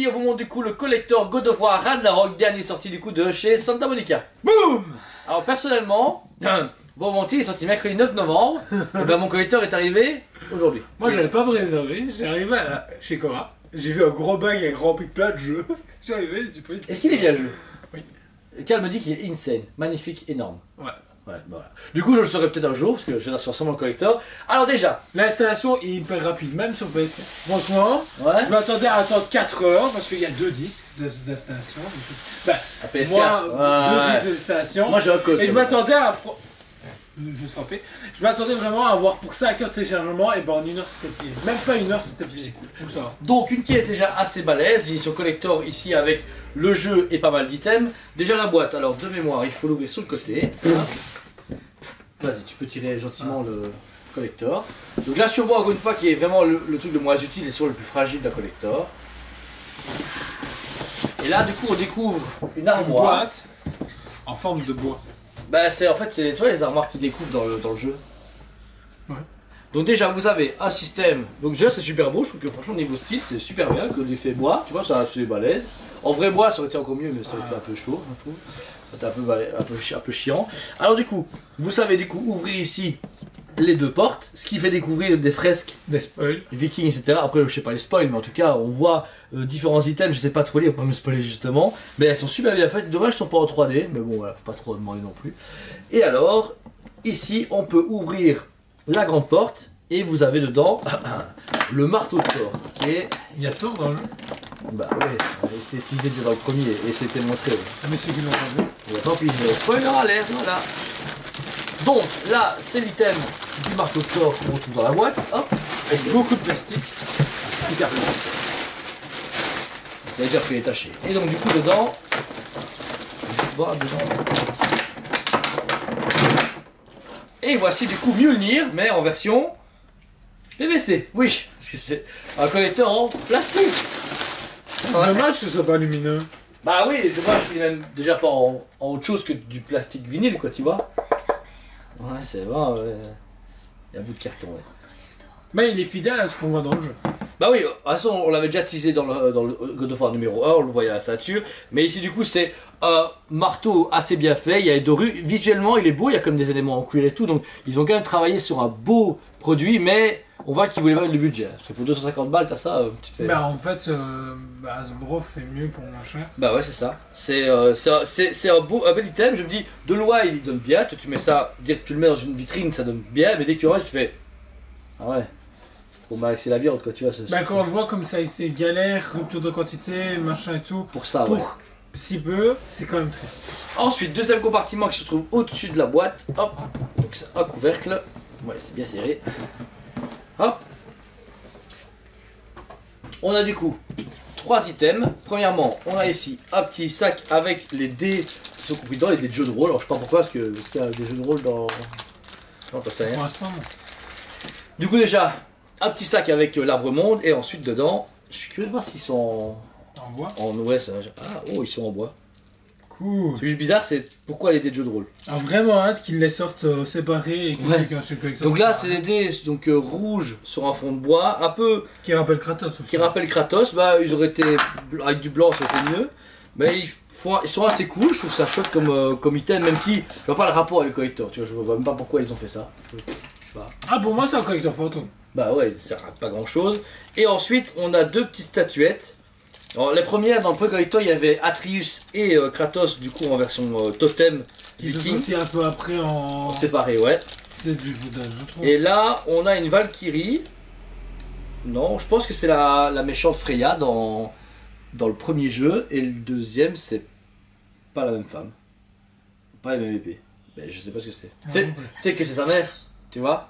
ici on vous montre du coup le collector God of War Ragnarok, dernier sorti du coup de chez Santa Monica. Boum. Alors personnellement, bon mentir, il est sorti mercredi 9 novembre, et ben mon collector est arrivé aujourd'hui. Moi j'avais pas me réserver, j'ai arrivé chez Cora, j'ai vu un gros bag avec rempli de plein de jeux. J'ai arrivé, j'ai pris. Est-ce qu'il est bien le jeu? Oui. Cal me dit qu'il est insane, magnifique, énorme. Ouais. Ouais, voilà. Du coup, je le saurai peut-être un jour, parce que je vais sur sûrement le collector. Alors déjà, L'installation est hyper rapide, même sur PS4. Franchement, ouais. je m'attendais à attendre 4 heures parce qu'il y a 2 disques d'installation. Ben, À PS4. moi, Ouais. 2 disques d'installation. Moi j'ai un code. Et je m'attendais à. Je vais frapper. Je m'attendais vraiment à avoir pour 5 heures de téléchargement, et ben en 1 heure c'était plié. Même pas 1 heure c'était plié. Donc ça va. Donc une caisse déjà assez balèze, édition collector ici avec le jeu et pas mal d'items. Déjà la boîte, alors de mémoire, il faut l'ouvrir sur le côté. Vas-y, tu peux tirer gentiment le collector. Donc là sur moi, encore une fois, qui est vraiment le truc le moins utile et sur le plus fragile de la collector. Et là du coup on découvre une armoire. Boîte en forme de bois. Bah c'est en fait c'est tu vois les armoires qu'ils découvrent dans le jeu. Ouais. Donc déjà vous avez un système, donc déjà c'est super beau, je trouve que franchement niveau style c'est super bien, que l'effet bois, tu vois ça c'est balèze. En vrai bois ça aurait été encore mieux mais ça aurait été un peu chaud je trouve. Ça aurait été un peu chiant. Alors du coup, vous savez du coup ouvrir ici les deux portes, ce qui fait découvrir des fresques Des spoils. vikings etc. Après je sais pas les spoils mais en tout cas on voit différents items, je sais pas trop lire, on peut pas me spoiler justement. Mais elles sont super bien faites, dommage qu'elles sont pas en 3D, mais bon voilà, faut pas trop demander non plus. Et alors, ici on peut ouvrir la grande porte et vous avez dedans le marteau de Thor qui est... Il y a Thor dans le jeu. Bah ouais, c'est teasé déjà dans le premier et c'était montré. Ouais. Ah, mais ceux qui l'ont pas vu. Ouais, tant pis, spoiler alert, voilà. Donc là c'est l'item du marteau de Thor qu'on retrouve dans la boîte, hop. Et c'est Beaucoup de plastique. hyper plastique. Ça veut dire qu'il est taché. Et donc du coup dedans, voir dedans. Et voici du coup Mjolnir, mais en version PVC, Wish, parce que c'est un collecteur en plastique. Ouais. Dommage que ce soit pas lumineux. Bah oui, dommage qu'il est même déjà pas en autre chose que du plastique vinyle, quoi, tu vois. Ouais, c'est vrai, ouais. Il y a un bout de carton, ouais. Mais il est fidèle à ce qu'on voit dans le jeu. Bah oui, de toute façon on l'avait déjà teasé dans le God of War numéro 1, on le voyait à la statue. Mais ici du coup c'est un marteau assez bien fait, il y a les dorures, visuellement il est beau, il y a comme des éléments en cuir et tout. Donc ils ont quand même travaillé sur un beau produit, mais on voit qu'ils voulaient pas mettre le budget. Parce que pour 250 balles t'as ça, tu te fais... Bah en fait, Hasbro fait mieux pour moins cher. Bah ouais c'est ça, c'est un bel item, je me dis de loin il donne bien, tu mets ça, dire que tu le mets dans une vitrine ça donne bien, mais dès que tu rentres tu fais... Ah ouais, pour c'est la viande quoi tu vois. Bah quand je vois comme ça, c'est galère, rupture de quantité, machin et tout, pour ça ouais. pour si peu, c'est quand même triste. Ensuite, deuxième compartiment qui se trouve au-dessus de la boîte, hop, donc c'est un couvercle, ouais c'est bien serré, hop. On a du coup 3 items. Premièrement, on a ici un petit sac avec les dés qui sont compris dedans, les dés de jeux de rôle. Alors je sais pas pourquoi, parce qu'il y a des jeux de rôle dans... Non, pas ça rien. Pour l'instant, non. Du coup déjà, un petit sac avec l'arbre monde, et ensuite dedans, je suis curieux de voir s'ils sont En bois. ouais, ça... Ah, oh, ils sont en bois. Cool. C'est juste bizarre, c'est pourquoi les dés de jeux de rôle. Alors vraiment hâte qu'ils les sortent séparés et qu'ils Ouais. fassent un collector. Donc là, c'est des dés donc, rouges sur un fond de bois, un peu Qui rappelle Kratos. qui rappelle Kratos. Bah, ils auraient été avec du blanc, ça aurait été mieux. Mais ils sont assez cool, je trouve ça chouette comme item, même si je vois pas le rapport avec le collector. Tu vois, je vois même pas pourquoi ils ont fait ça. Je sais pas. Ah pour moi c'est un collector fantôme. Bah ouais, ça sert à pas grand chose. Et ensuite, on a 2 petites statuettes. Alors, les premières, dans le premier collector, il y avait Atreus et Kratos, du coup en version totem Qui sont viking. sortis un peu après en... Séparés, ouais. C'est du boudage, je trouve. Et là, on a une Valkyrie. Non, je pense que c'est la méchante Freya dans le premier jeu. Et le deuxième, c'est pas la même femme. Pas la même épée. Ben, je sais pas ce que c'est. Peut-être que c'est sa mère, tu vois.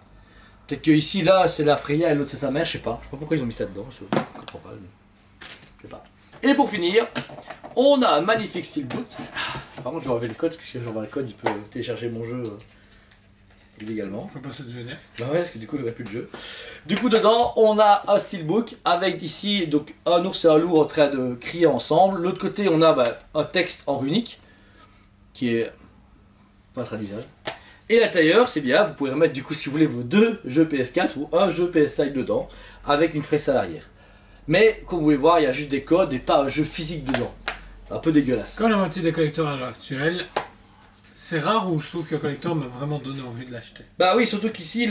Peut-être que ici, là, c'est la Freya et l'autre c'est sa mère, je sais pas. Je sais pas pourquoi ils ont mis ça dedans, je comprends pas. Mais... Je sais pas. Et pour finir, on a un magnifique steelbook. Par contre, je vais enlever le code, parce que j'envoie le code, il peut télécharger mon jeu illégalement. Je peux passer de génial. Bah ouais, parce que du coup, j'aurais plus de jeu. Du coup, dedans, on a un steelbook avec ici donc un ours et un loup en train de crier ensemble. L'autre côté, on a un texte en runique qui est pas traduisable. Et l'intérieur, c'est bien, vous pouvez remettre du coup, si vous voulez, vos 2 jeux PS4 ou un jeu PS5 dedans avec une fraise à l'arrière. Mais comme vous pouvez voir, il y a juste des codes et pas un jeu physique dedans. C'est un peu dégueulasse. Comme la moitié des collecteurs à l'heure actuelle, c'est rare où je trouve que le collector m'a vraiment donné envie de l'acheter. Bah oui, surtout qu'ici,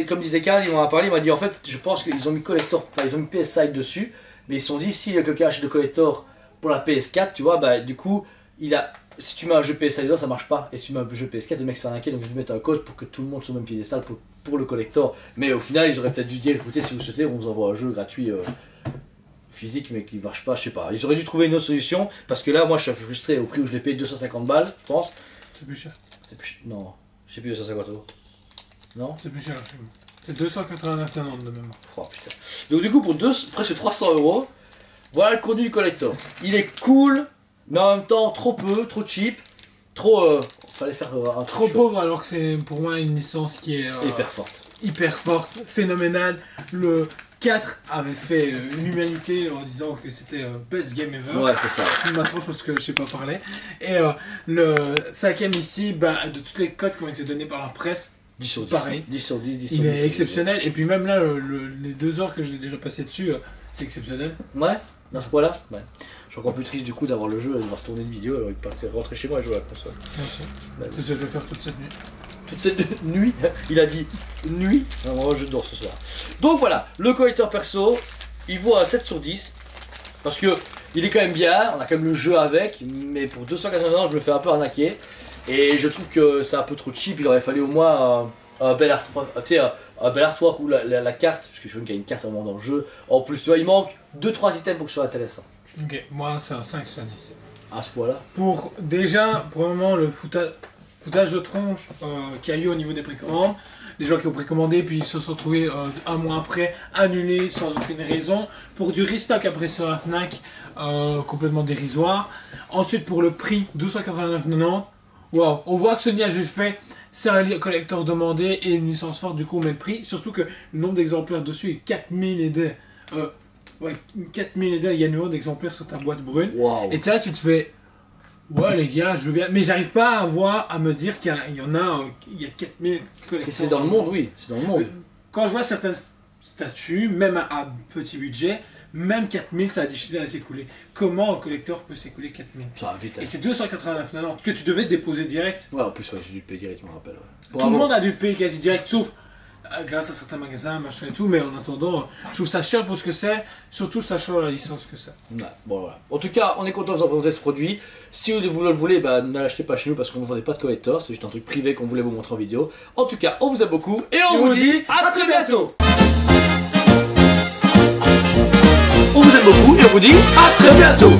comme disait Karl, il m'en a parlé, il m'a dit en fait, je pense qu'ils ont mis collector, enfin ils ont mis PS Side dessus, mais ils se sont dit si quelqu'un achète le collector pour la PS4, tu vois, bah du coup, si tu mets un jeu PS Side dedans, ça marche pas, et si tu mets un jeu PS4, le mec se fait arnaquer, donc ils mettent un code pour que tout le monde soit au même piédestal pour le collector. Mais au final, ils auraient peut-être dû dire écoutez, si vous souhaitez, on vous envoie un jeu gratuit. Physique mais qui marche pas, je sais pas. Ils auraient dû trouver une autre solution parce que là, moi je suis un peu frustré au prix où je l'ai payé 250 balles, je pense. C'est plus cher. C'est plus non, je sais plus 250 euros. Non. C'est plus cher chez moi. C'est 289,90 de mémoire. Oh putain. Donc du coup pour presque 300 euros, voilà le contenu du collector. Il est cool, mais en même temps trop peu, trop cheap, trop. Fallait faire un Trop truc pauvre alors que c'est pour moi une licence qui est hyper forte, phénoménale. Le 4 avait fait l'humanité en disant que c'était best game ever. Ouais, c'est ça. Maintenant, je pense que je sais pas parler. Et le 5ème ici, bah, de tous les codes qui ont été donnés par la presse, 10 sur 10. Pareil. 10 sur 10, 10 sur 10. Il est exceptionnel. Et puis même là, les 2 heures que j'ai déjà passé dessus, c'est exceptionnel. Ouais, dans ce point-là. Ouais. Je suis encore plus triste du coup d'avoir le jeu et de devoir tourner une vidéo alors il rentrer chez moi et jouer à la console. Ouais. C'est ce que je vais faire toute cette nuit. Toute cette nuit, il a dit nuit. Non, je dors ce soir. Donc voilà, le collector perso, il vaut un 7 sur 10. Parce que il est quand même bien, on a quand même le jeu avec, mais pour 280 €, je me fais un peu arnaquer. Et je trouve que c'est un peu trop cheap, il aurait fallu au moins un bel artwork, un bel artwork ou la carte, parce que je veux qu'il y a une carte vraiment dans le jeu. En plus, tu vois, il manque 2-3 items pour que ce soit intéressant. Ok, moi c'est un 5 sur 10. À ce point-là. Pour le moment, le foutage de tronche qu'il y a eu au niveau des précommandes, des gens qui ont précommandé puis ils se sont retrouvés un mois après annulés sans aucune raison, pour du restock après sur la Fnac complètement dérisoire. Ensuite pour le prix 289,90, wow, on voit que Sony a juste fait c'est un collector demandé et une licence forte, du coup on met le prix, surtout que le nombre d'exemplaires dessus est 4000 et des. Ouais, 4000 et des, il y a une d'exemplaires sur ta boîte brune. Wow. Et là tu te fais ouais les gars, je veux bien, mais j'arrive pas à me dire qu'il y en a, il y a 4000 collecteurs. C'est dans le monde, oui, c'est dans le monde. Quand je vois certains statuts, même à petit budget, même 4000 ça a difficile à s'écouler. Comment un collecteur peut s'écouler 4000? Ça va vite. Hein. Et c'est 289,90 que tu devais déposer direct. Ouais, en plus, ouais, j'ai dû le payer direct, je me rappelle. Ouais. Tout le monde a dû le payer quasi direct, sauf grâce à certains magasins, machin et tout, mais en attendant, je trouve ça cher pour ce que c'est, surtout sachant la licence que c'est. Ouais, bon voilà. En tout cas, on est content de vous présenter ce produit. Si vous le voulez, bah, ne l'achetez pas chez nous parce qu'on ne vendait pas de collector, c'est juste un truc privé qu'on voulait vous montrer en vidéo. En tout cas, on vous aime beaucoup et on vous dit à très bientôt. On vous aime beaucoup et on vous dit à très bientôt.